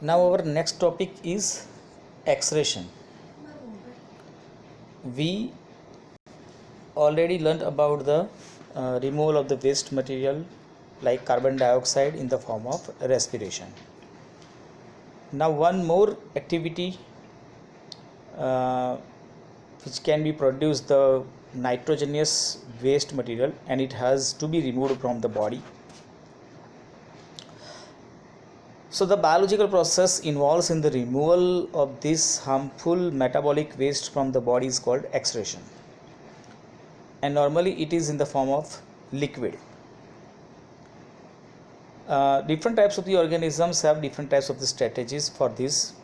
Now our next topic is exhaustion. We already learned about the removal of the waste material like carbon dioxide in the form of respiration. Now one more activity which can be produced the nitrogenous waste material, and it has to be removed from the body. So the biological process involves in the removal of this harmful metabolic waste from the body is called excretion, and normally it is in the form of liquid. Different types of the organisms have different types of the strategies for this.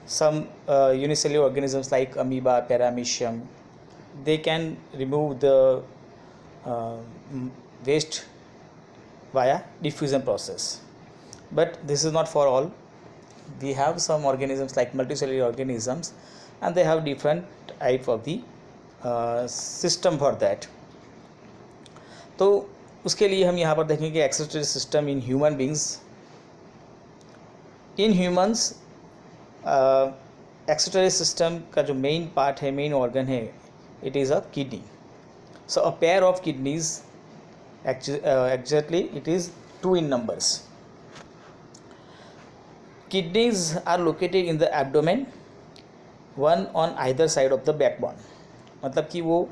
Some unicellular organisms like amoeba, paramecium, they can remove the waste via diffusion process, but this is not for all. We have some organisms like multicellular organisms, and they have different type of the system for that. तो उसके लिए हम यहाँ पर देखेंगे excretory system in human beings. In humans excretory system का जो main part है, मेन ऑर्गन है, it is a kidney. So a pair of kidneys, exactly it is 2 in numbers. Kidneys are located in the abdomen, one on either side of the backbone. मतलब कि वो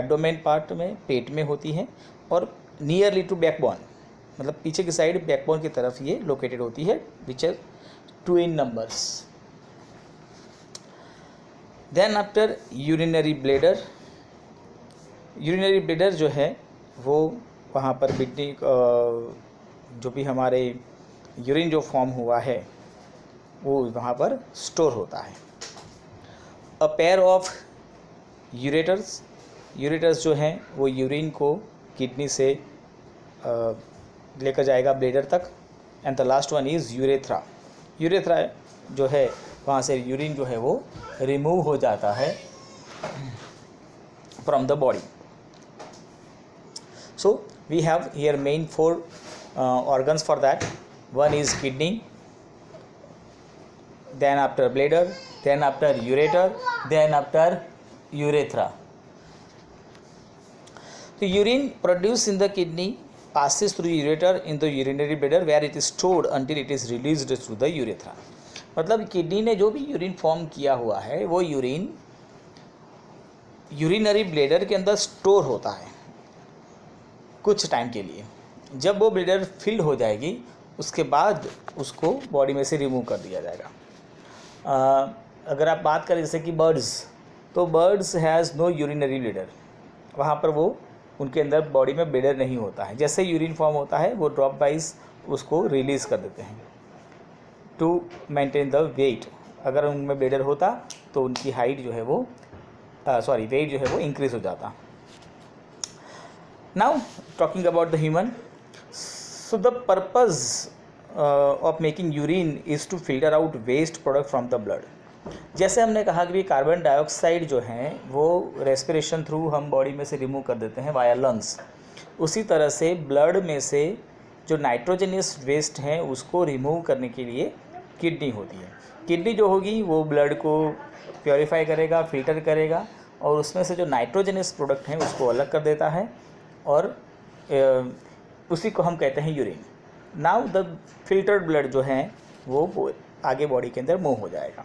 abdomen part में, पेट में होती हैं, और nearly to backbone, मतलब पीछे की साइड बैकबोन की तरफ ये लोकेटेड होती है, which are 2 in numbers. Then after urinary bladder. Urinary bladder जो है वो वहाँ पर किडनी जो भी हमारे यूरिन जो फॉर्म हुआ है वो वहाँ पर स्टोर होता है. A pair of ureters. Ureters जो हैं वो यूरिन को किडनी से लेकर जाएगा ब्लैडर तक. And the last one is urethra. Urethra जो है वहाँ से यूरिन जो है वो रिमूव हो जाता है from the body. So we have here main 4 organs for that. One is kidney, then after bladder, then after ureter, then after urethra. The urine produced in the kidney passes through ureter in the urinary bladder where it is stored until it is released through the urethra. मतलब kidney ने जो भी urine form किया हुआ है वो urine urinary bladder के अंदर स्टोर होता है कुछ टाइम के लिए. जब वो ब्लैडर फिल हो जाएगी उसके बाद उसको बॉडी में से रिमूव कर दिया जाएगा. अगर आप बात करें जैसे कि बर्ड्स, तो birds has no urinary bladder. वहाँ पर वो उनके अंदर बॉडी में ब्लैडर नहीं होता है. जैसे यूरिन फॉर्म होता है वो ड्रॉप वाइज उसको रिलीज़ कर देते हैं टू मेंटेन द वेट. अगर उनमें ब्लैडर होता तो उनकी हाइट जो है वो वेट जो है वो इंक्रीज़ हो जाता. Now talking about the human, so the purpose of making urine is to filter out waste product from the blood. जैसे हमने कहा कि कार्बन डाइऑक्साइड जो हैं वो रेस्पिरेशन थ्रू हम बॉडी में से रिमूव कर देते हैं वाया लंग्स, उसी तरह से ब्लड में से जो नाइट्रोजनियस वेस्ट हैं उसको रिमूव करने के लिए किडनी होती है. किडनी जो होगी वो ब्लड को प्योरीफाई करेगा, फिल्टर करेगा, और उसमें से जो नाइट्रोजनियस प्रोडक्ट हैं उसको अलग कर देता है, और उसी को हम कहते हैं urine. Now the filtered blood जो है वो आगे बॉडी के अंदर मूव हो जाएगा.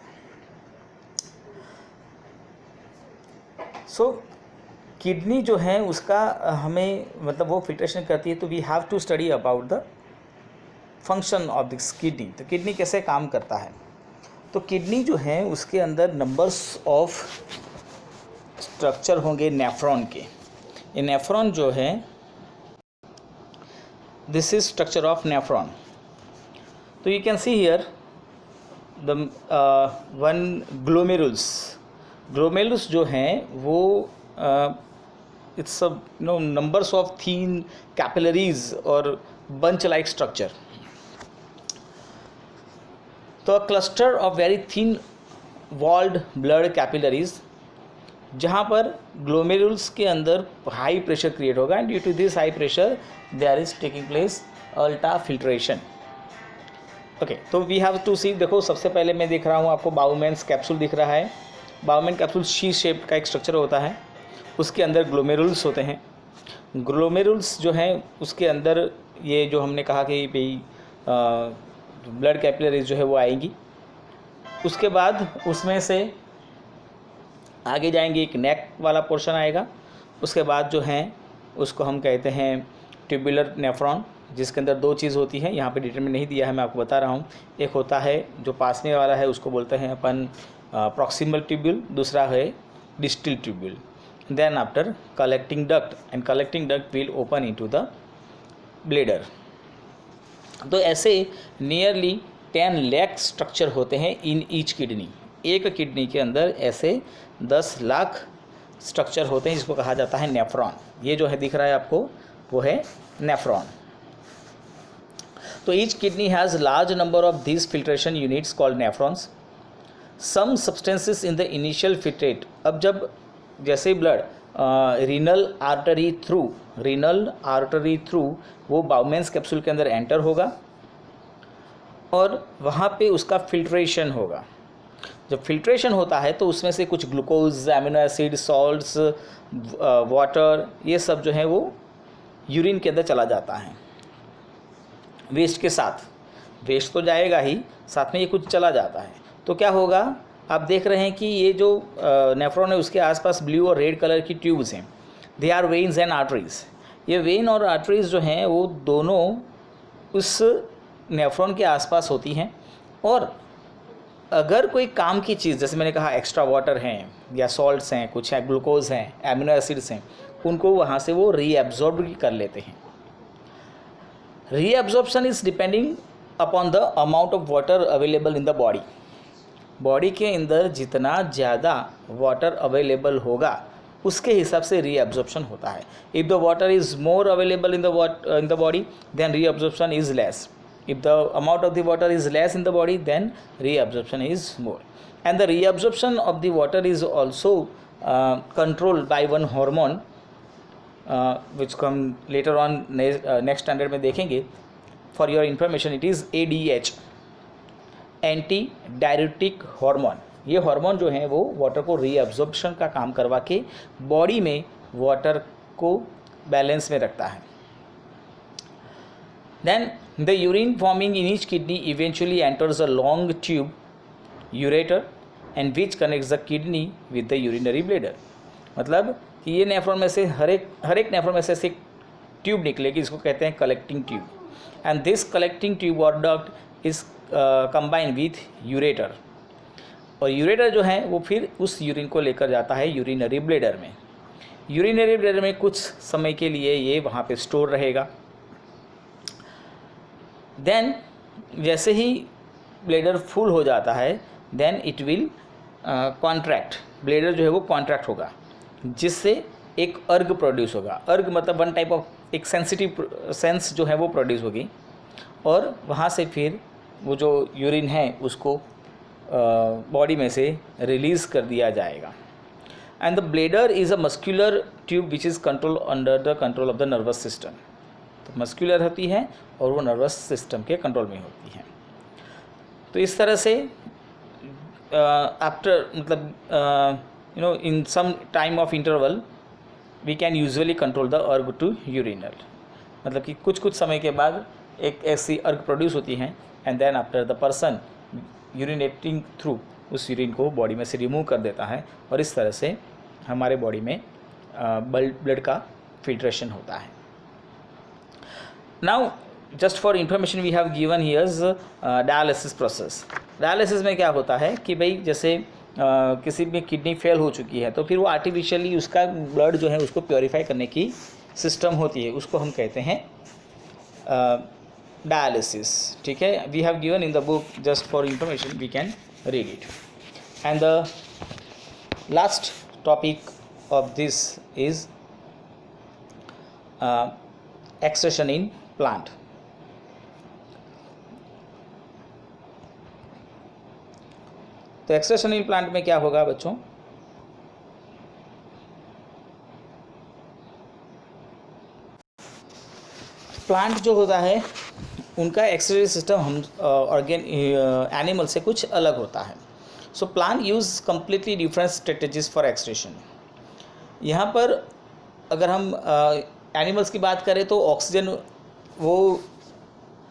सो किडनी जो है उसका हमें मतलब वो फिल्ट्रेशन करती है, तो we have to study about the function of this kidney. तो किडनी कैसे काम करता है. तो किडनी जो है उसके अंदर नंबर्स ऑफ स्ट्रक्चर होंगे नेफ्रॉन के. ये नेफ्रॉन जो है, this is structure of nephron. तो you can see here the one glomerulus. Glomerulus जो हैं वो its numbers of thin capillaries और बंच लाइक स्ट्रक्चर. तो a cluster of very thin walled blood capillaries, जहाँ पर ग्लोमेरुल्स के अंदर हाई प्रेशर क्रिएट होगा, and due to this high pressure there is taking place ultra filtration. Okay, तो we have to सी, देखो सबसे पहले मैं देख रहा हूँ आपको बाउमेन्स कैप्सूल दिख रहा है। बाउमेन कैप्सूल शी शेप का एक स्ट्रक्चर होता है, उसके अंदर ग्लोमेरुल्स होते हैं। ग्लोमेरुल्स जो हैं उसके अंदर ये जो हमने कहा कि भाई ब्लड कैपिलरीज जो है वो आएंगी। उसके बाद उसमें से आगे जाएंगे, एक नेक वाला पोर्शन आएगा। उसके बाद जो है उसको हम कहते हैं ट्यूबुलर नेफ्रॉन, जिसके अंदर दो चीज़ होती है, यहाँ पे डिटरमिन नहीं दिया है, मैं आपको बता रहा हूँ। एक होता है जो पास में वाला है उसको बोलते हैं अपन प्रॉक्सिमल ट्यूब्यूल, दूसरा है distal tubule. Then after collecting duct, and collecting duct will open into the bladder. तो ऐसे नियरली 10 लाख स्ट्रक्चर होते हैं इन ईच किडनी। एक किडनी के अंदर ऐसे 10 लाख स्ट्रक्चर होते हैं, जिसको कहा जाता है नेफ्रॉन। ये जो है दिख रहा है आपको, वो है नेफ्रॉन। तो each kidney has large number of this filtration units called nephrons. Some substances in the initial filtrate, अब जब जैसे ब्लड रीनल आर्टरी थ्रू वो बाउमेन्स कैप्सूल के अंदर एंटर होगा और वहाँ पे उसका फिल्ट्रेशन होगा। जब फिल्ट्रेशन होता है तो उसमें से कुछ glucose, amino acid, salts, water, ये सब जो है वो यूरिन के अंदर चला जाता है वेस्ट के साथ। वेस्ट तो जाएगा ही, साथ में ये कुछ चला जाता है। तो क्या होगा, आप देख रहे हैं कि ये जो नेफ्रॉन है उसके आसपास ब्लू और रेड कलर की ट्यूब्स हैं। They are veins and arteries. ये वेन और आर्टरीज जो हैं वो दोनों उस नेफ्रॉन के आसपास होती हैं। और अगर कोई काम की चीज़, जैसे मैंने कहा एक्स्ट्रा वाटर हैं या सॉल्ट्स हैं, कुछ है ग्लूकोज हैं, एमिनो एसिड्स हैं, उनको वहाँ से वो रीएब्जॉर्ब कर लेते हैं। Reabsorption is depending upon the amount of water available in the body. Body के अंदर जितना ज़्यादा वाटर अवेलेबल होगा उसके हिसाब से रीएब्जॉर्प्शन होता है। If the water is more available in the body then reabsorption is less. If the amount of the water is less in the body, then reabsorption is more. And the reabsorption of the water is also controlled by one hormone, which come later on next standard में देखेंगे. For your information, it is ADH, anti diuretic hormone. ये hormone जो है वो water को reabsorption का काम करवा के बॉडी में वाटर को बैलेंस में रखता है। Then the urine forming in each kidney eventually enters a long tube, ureter, and which connects the kidney with the urinary bladder. मतलब कि ये नेफ्रॉन में से हर एक नेफ्रॉन में से एक ट्यूब निकलेगी, इसको कहते हैं collecting tube. And this collecting tube और duct is combine with ureter, और यूरेटर जो है वो फिर उस यूरिन को लेकर जाता है यूरिनरी ब्लेडर में। यूरिनरी ब्लेडर में कुछ समय के लिए ये वहाँ पे स्टोर रहेगा। देन जैसे ही ब्लेडर फुल हो जाता है then it will contract, bladder जो है वो कॉन्ट्रैक्ट होगा, जिससे एक अर्ग प्रोड्यूस होगा। अर्ग मतलब वन टाइप ऑफ एक सेंसिटिव सेंस जो है वो प्रोड्यूस होगी, और वहाँ से फिर वो जो यूरिन है उसको बॉडी में से रिलीज़ कर दिया जाएगा। And the bladder is a muscular tube which is control under the control of the nervous system. तो मस्कुलर होती है और वो नर्वस सिस्टम के कंट्रोल में होती है। तो इस तरह से आफ्टर मतलब in some time of interval we can usually control the urge to urinal, मतलब कि कुछ समय के बाद एक ऐसी अर्ग प्रोड्यूस होती हैं, and then after the person urinating through उस यूरिन को बॉडी में से रिमूव कर देता है, और इस तरह से हमारे बॉडी में ब्लड का फिल्ट्रेशन होता है। Now just for information we have given here's dialysis process. Dialysis में क्या होता है कि भाई जैसे किसी में किडनी फेल हो चुकी है तो फिर वो आर्टिफिशियली उसका ब्लड जो है उसको प्योरीफाई करने की सिस्टम होती है, उसको हम कहते हैं डायलिसिस। ठीक है, we have given in the book, just for information we can read it. And the last topic of this is extraction in plant. तो एक्सट्रैक्शन इन प्लांट में क्या होगा बच्चों, प्लांट जो होता है उनका एक्सक्रीटरी सिस्टम हम एनिमल से कुछ अलग होता है। So plant use completely different strategies for excretion. यहाँ पर अगर हम एनिमल्स की बात करें तो ऑक्सीजन वो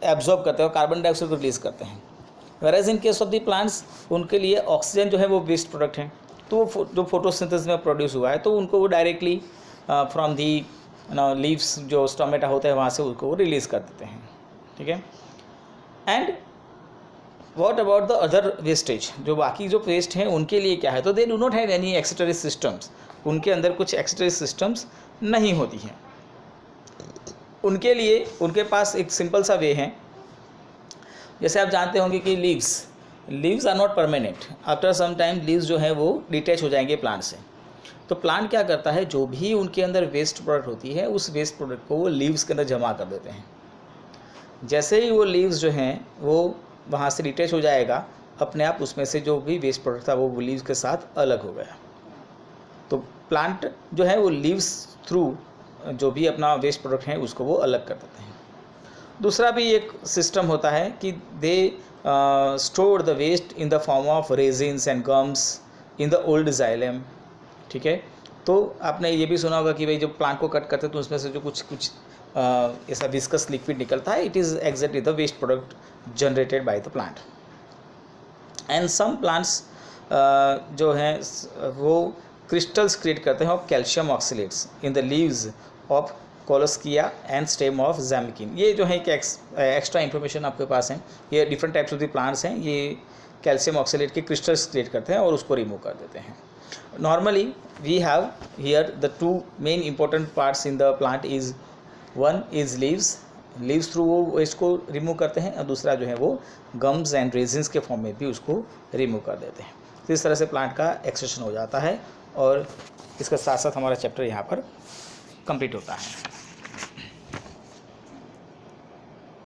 एब्जॉर्ब करते हैं और कार्बन डाइऑक्साइड को रिलीज़ करते हैं। Whereas in case of the plants उनके लिए ऑक्सीजन जो है वो वेस्ट प्रोडक्ट है, तो वो जो फोटोसिंथेसिस में प्रोड्यूस हुआ है तो उनको वो डायरेक्टली फ्रॉम दी लीव्स जो स्टोमेटा होता है वहाँ से उसको वो रिलीज़ कर देते हैं। ठीक है। And what about the other wastage, जो बाकी जो वेस्ट हैं उनके लिए क्या है, तो they do not have any excretory systems, उनके अंदर कुछ एक्सक्रीटरी सिस्टम्स नहीं होती हैं। उनके लिए उनके पास एक सिंपल सा वे है, जैसे आप जानते होंगे कि leaves are not permanent, after some time leaves जो है वो डिटैच हो जाएंगे प्लांट से। तो प्लांट क्या करता है, जो भी उनके अंदर वेस्ट प्रोडक्ट होती है उस वेस्ट प्रोडक्ट को वो लीव्स के अंदर जमा कर देते हैं। जैसे ही वो लीव्स जो हैं वो वहाँ से डिटैच हो जाएगा, अपने आप उसमें से जो भी वेस्ट प्रोडक्ट था वो लीव्स के साथ अलग हो गया। तो प्लांट जो है वो लीव्स थ्रू जो भी अपना वेस्ट प्रोडक्ट है उसको वो अलग कर देते हैं। दूसरा भी एक सिस्टम होता है कि they store the waste in the form of resins and gums in the old xylem. ठीक है। तो आपने ये भी सुना होगा कि भाई जब प्लांट को कट करते हैं तो उसमें से जो कुछ ऐसा विस्कस लिक्विड निकलता है, it is exactly the waste product generated by the plant. And some plants जो हैं वो क्रिस्टल्स क्रिएट करते हैं of calcium oxalates in the leaves of colocasia and stem of जैमिकिन। ये जो है एक एक्स्ट्रा इन्फॉर्मेशन आपके पास है, ये different types of the plants हैं, ये कैल्शियम ऑक्सीलेट के क्रिस्टल्स क्रिएट करते हैं और उसको रिमूव कर देते हैं। Normally we have here the two main important parts in the plant is one is leaves through वो इसको रिमूव करते हैं, और दूसरा जो है वो गम्स एंड रेजिन्स के फॉर्म में भी उसको रिमूव कर देते हैं। तो इस तरह से प्लांट का एक्सट्रैक्शन हो जाता है और इसके साथ साथ हमारा चैप्टर यहाँ पर कंप्लीट होता है।